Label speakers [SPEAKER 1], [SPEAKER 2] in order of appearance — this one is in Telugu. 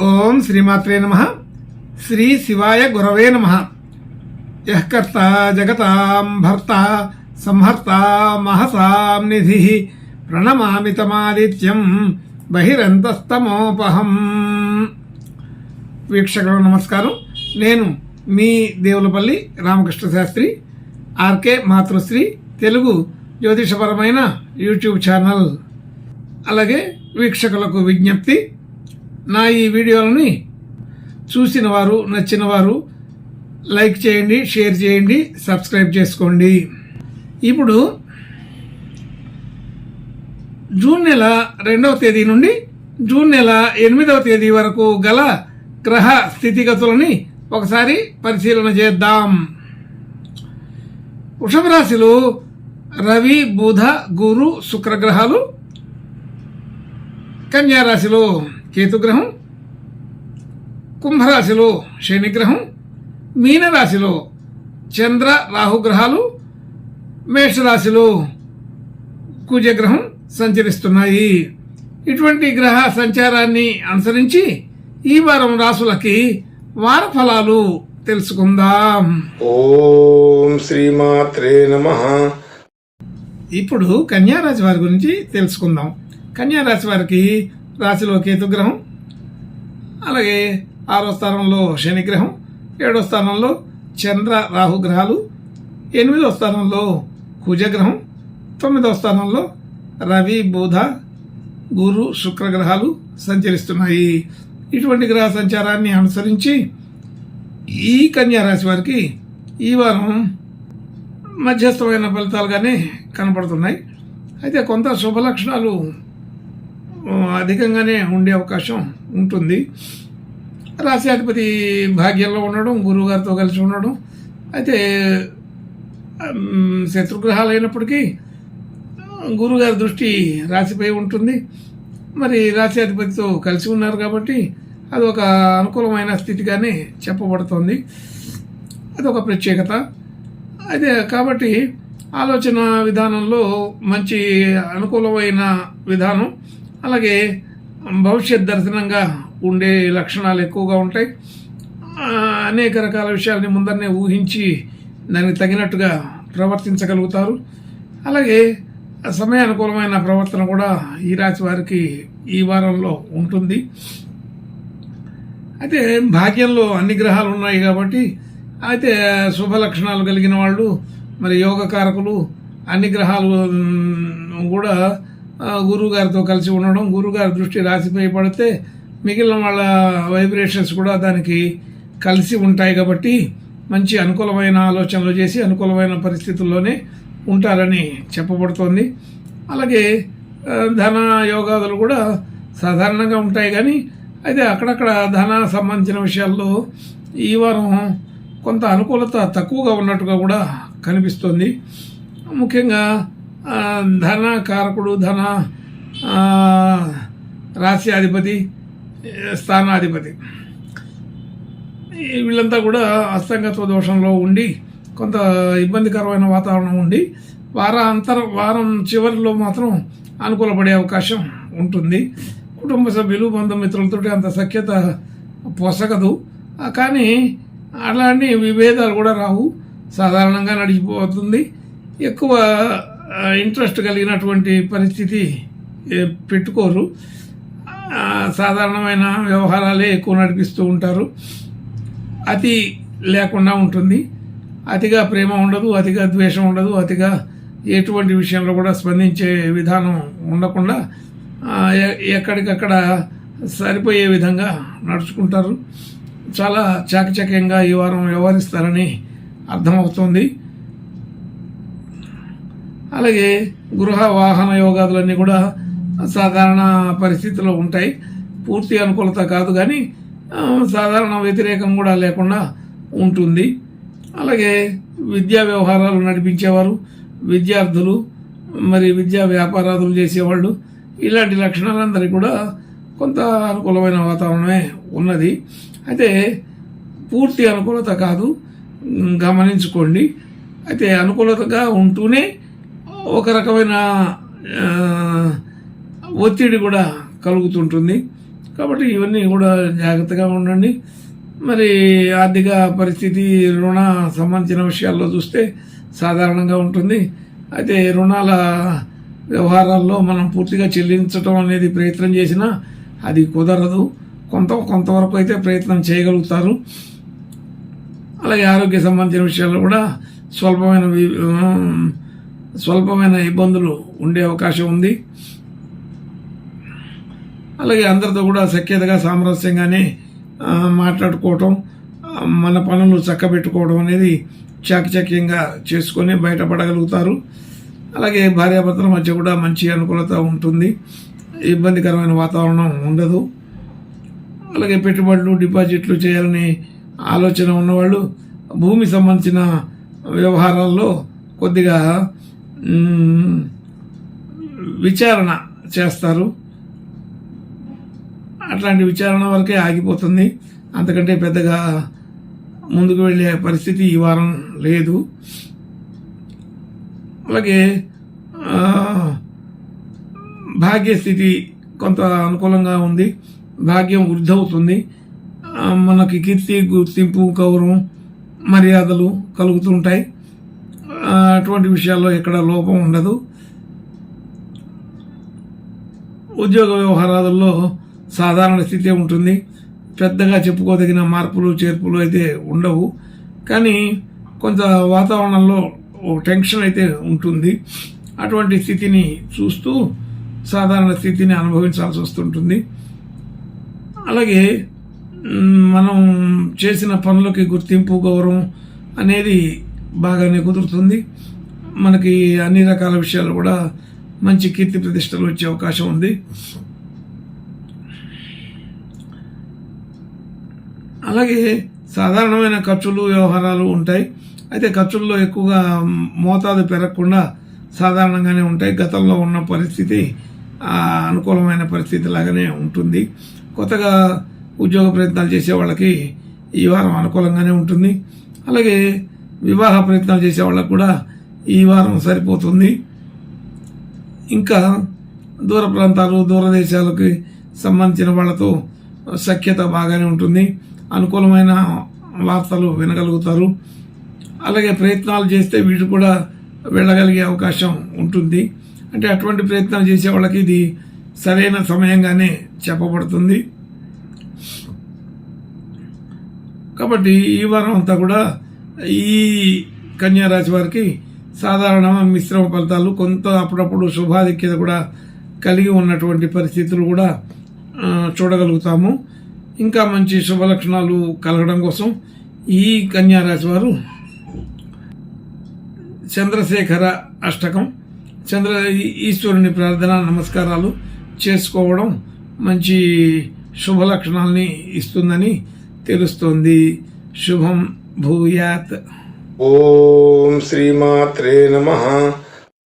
[SPEAKER 1] ఓం శ్రీమాత్రే నమః. శ్రీ శివాయ గురవే నమః. యః కర్త జగతాం భర్త సంహర్త మహసాం నిధి ప్రణమామి తమాదిత్యం బహిరంతస్తమోపహం. వీక్షకులకు నమస్కారం. నేను మీ దేవులపల్లి రామకృష్ణ శాస్త్రి. ఆర్కే మాతృశ్రీ తెలుగు జ్యోతిషపరమైన యూట్యూబ్ ఛానల్. అలాగే వీక్షకులకు విజ్ఞప్తి, నా ఈ వీడియోలని చూసిన వారు, నచ్చిన వారు లైక్ చేయండి, షేర్ చేయండి, సబ్స్క్రైబ్ చేసుకోండి. ఇప్పుడు జూన్ నెల 2వ తేదీ నుండి జూన్ నెల 8వ తేదీ వరకు గల గ్రహ స్థితిగతులని ఒకసారి పరిశీలన చేద్దాం. వృషభ రాశిలో రవి, బుధ, గురు, శుక్రగ్రహాలు. కన్యా రాశిలో కేతుగ్రహం, కుంభరాశిలో శనిగ్రహం, మీనరాశిలో చంద్ర, రాహుగ్రహాలు, మేషరాశిలో కుజగ్రహం సంచరిస్తున్నాయి. ఇటువంటి గ్రహ సంచారాన్ని అనుసరించి ఈ వారం రాశులకి వార ఫలాలు తెలుసుకుందాం.
[SPEAKER 2] ఓం శ్రీమాత్రే నమః.
[SPEAKER 1] ఇప్పుడు కన్యా రాశి వారి గురించి తెలుసుకుందాం. కన్యా రాశి వారికి రాశిలో కేతుగ్రహం, అలాగే 6వ స్థానంలో శనిగ్రహం, 7వ స్థానంలో చంద్ర, రాహుగ్రహాలు, 8వ స్థానంలో కుజగ్రహం, 9వ స్థానంలో రవి, బుధ, గురు, శుక్రగ్రహాలు సంచరిస్తున్నాయి. ఇటువంటి గ్రహ సంచారాన్ని అనుసరించి ఈ కన్యా రాశి వారికి ఈ వారం మధ్యస్థమైన ఫలితాలుగానే కనపడుతున్నాయి. అయితే కొంత శుభ లక్షణాలు అధికంగానే ఉండే అవకాశం ఉంటుంది. రాశ్యాధిపతి భాగ్యంలో ఉండడం, గురువు గారితో కలిసి ఉండడం, అయితే శత్రుగ్రహాలు అయినప్పటికీ గురువుగారి దృష్టి రాశిపై ఉంటుంది. మరి రాశ్యాధిపతితో కలిసి ఉన్నారు కాబట్టి అది ఒక అనుకూలమైన స్థితిగానే చెప్పబడుతుంది. అదొక ప్రత్యేకత. అయితే కాబట్టి ఆలోచన విధానంలో మంచి అనుకూలమైన విధానం, అలాగే భవిష్యత్ దర్శనంగా ఉండే లక్షణాలు ఎక్కువగా ఉంటాయి. అనేక రకాల విషయాల్ని ముందరనే ఊహించి దానికి తగినట్టుగా ప్రవర్తించగలుగుతారు. అలాగే సమయానుకూలమైన ప్రవర్తన కూడా ఈ రాశి వారికి ఈ వారంలో ఉంటుంది. అయితే భాగ్యంలో అన్ని గ్రహాలు ఉన్నాయి కాబట్టి అయితే శుభ లక్షణాలు కలిగిన వాళ్ళు, మరి యోగకారకులు, అన్ని గ్రహాలు కూడా గురువు గారితో కలిసి ఉండడం, గురువుగారి దృష్టి రాశిపై పడితే మిగిలిన వాళ్ళ వైబ్రేషన్స్ కూడా దానికి కలిసి ఉంటాయి కాబట్టి మంచి అనుకూలమైన ఆలోచనలు చేసి అనుకూలమైన పరిస్థితుల్లోనే ఉంటారని చెప్పబడుతోంది. అలాగే ధన యోగాదులు కూడా సాధారణంగా ఉంటాయి, కానీ అయితే అక్కడక్కడ ధన సంబంధించిన విషయాల్లో ఈ వారం కొంత అనుకూలత తక్కువగా ఉన్నట్టుగా కూడా కనిపిస్తుంది. ముఖ్యంగా ధన కారకుడు, ధన రాశ్యాధిపతి, స్థానాధిపతి వీళ్ళంతా కూడా అస్తంగత్వ దోషంలో ఉండి కొంత ఇబ్బందికరమైన వాతావరణం ఉండి వారం చివరిలో మాత్రం అనుకూలపడే అవకాశం ఉంటుంది. కుటుంబ సభ్యులు, బంధుమిత్రులతో అంత సఖ్యత పొసగదు, కానీ అలాంటి విభేదాలు కూడా రావు, సాధారణంగా నడిచిపోతుంది. ఎక్కువ ఇంట్రెస్ట్ కలిగినటువంటి పరిస్థితి పెట్టుకోరు, సాధారణమైన వ్యవహారాలే ఎక్కువ నడిపిస్తూ ఉంటారు. అతి లేకుండా ఉంటుంది. అతిగా ప్రేమ ఉండదు, అతిగా ద్వేషం ఉండదు, అతిగా ఎటువంటి విషయంలో కూడా స్పందించే విధానం ఉండకుండా ఎక్కడికక్కడ సరిపోయే విధంగా నడుచుకుంటారు. చాలా చాకచక్యంగా ఈ వారం వ్యవహరిస్తారని అర్థమవుతుంది. అలాగే గృహ వాహన యోగాదులన్నీ కూడా సాధారణ పరిస్థితిలో ఉంటాయి. పూర్తి అనుకూలత కాదు, కానీ సాధారణ వ్యతిరేకం కూడా లేకుండా ఉంటుంది. అలాగే విద్యా వ్యవహారాలు నడిపించేవారు, విద్యార్థులు, మరి విద్యా వ్యాపారాదులు చేసేవాళ్ళు, ఇలాంటి లక్షణాలందరికీ కూడా కొంత అనుకూలమైన వాతావరణమే ఉన్నది. అయితే పూర్తి అనుకూలత కాదు, గమనించుకోండి. అయితే అనుకూలతగా ఉంటూనే ఒక రకమైన ఒత్తిడి కూడా కలుగుతుంటుంది. కాబట్టి ఇవన్నీ కూడా జాగ్రత్తగా ఉండండి. మరి ఆర్థిక పరిస్థితి రుణ సంబంధించిన విషయాల్లో చూస్తే సాధారణంగా ఉంటుంది. అయితే రుణాల వ్యవహారాల్లో మనం పూర్తిగా చెల్లించడం అనేది ప్రయత్నం చేసినా అది కుదరదు. కొంతవరకు అయితే ప్రయత్నం చేయగలుగుతారు. అలాగే ఆరోగ్య సంబంధించిన విషయాల్లో కూడా స్వల్పమైన ఇబ్బందులు ఉండే అవకాశం ఉంది. అలాగే అందరితో కూడా సఖ్యతగా సామరస్యంగానే మాట్లాడుకోవటం, మన పనులు చక్కబెట్టుకోవడం అనేది చాకచక్యంగా చేసుకొని బయటపడగలుగుతారు. అలాగే భార్యాభర్తల మధ్య కూడా మంచి అనుకూలత ఉంటుంది. ఇబ్బందికరమైన వాతావరణం ఉండదు. అలాగే పెట్టుబడులు డిపాజిట్లు చేయాలని ఆలోచన ఉన్నవాళ్ళు భూమి సంబంధించిన వ్యవహారాల్లో కొద్దిగా విచారణ చేస్తారు. అట్లాంటి విచారణ వరకే ఆగిపోతుంది. అంతకంటే పెద్దగా ముందుకు వెళ్ళే పరిస్థితి ఈ వారం లేదు. అలాగే భాగ్యస్థితి కొంత అనుకూలంగా ఉంది. భాగ్యం వృద్ధి అవుతుంది. మనకి కీర్తి, గుర్తింపు, గౌరవం, మర్యాదలు కలుగుతుంటాయి. అటువంటి విషయాల్లో ఎక్కడ లోపం ఉండదు. ఉద్యోగ వ్యవహారాలలో సాధారణ స్థితి ఉంటుంది. పెద్దగా చెప్పుకోదగిన మార్పులు చేర్పులు అయితే ఉండవు. కానీ కొంత వాతావరణంలో టెన్షన్ అయితే ఉంటుంది. అటువంటి స్థితిని చూస్తూ సాధారణ స్థితిని అనుభవించాల్సి వస్తుంటుంది. అలాగే మనం చేసిన పనులకి గుర్తింపు, గౌరవం అనేది బాగానే కుదురుతుంది. మనకి అన్ని రకాల విషయాలు కూడా మంచి కీర్తి ప్రతిష్టలు వచ్చే అవకాశం ఉంది. అలాగే సాధారణమైన ఖర్చులు, వ్యవహారాలు ఉంటాయి. అయితే ఖర్చుల్లో ఎక్కువగా మోతాదు పెరగకుండా సాధారణంగానే ఉంటాయి. గతంలో ఉన్న పరిస్థితి అనుకూలమైన పరిస్థితి లాగానే ఉంటుంది. కొత్తగా ఉద్యోగ ప్రయత్నాలు చేసే వాళ్ళకి ఈ వారం అనుకూలంగానే ఉంటుంది. అలాగే వివాహ ప్రయత్నాలు చేసే వాళ్ళకు కూడా ఈ వారం సరిపోతుంది. ఇంకా దూర ప్రాంతాలు, దూరదేశాలకి సంబంధించిన వాళ్ళతో సఖ్యత బాగానే ఉంటుంది. అనుకూలమైన వార్తలు వినగలుగుతారు. అలాగే ప్రయత్నాలు చేస్తే వీటి కూడా వెళ్ళగలిగే అవకాశం ఉంటుంది. అంటే అటువంటి ప్రయత్నాలు చేసే వాళ్ళకి ఇది సరైన సమయంగానే చెప్పబడుతుంది. కాబట్టి ఈ వారం అంతా కూడా ఈ కన్యా రాశి వారికి సాధారణ మిశ్రమ ఫలితాలు, కొంత అప్పుడప్పుడు శుభాధిక్యత కూడా కలిగి ఉన్నటువంటి పరిస్థితులు కూడా చూడగలుగుతాము. ఇంకా మంచి శుభ లక్షణాలు కలగడం కోసం ఈ కన్యా రాశి వారు చంద్రశేఖర అష్టకం, ఈశ్వరుని ప్రార్థన, నమస్కారాలు చేసుకోవడం మంచి శుభ లక్షణాలని ఇస్తుందని తెలుస్తోంది. శుభం భూయాత్.
[SPEAKER 2] ఓం శ్రీమాత్రే నమః.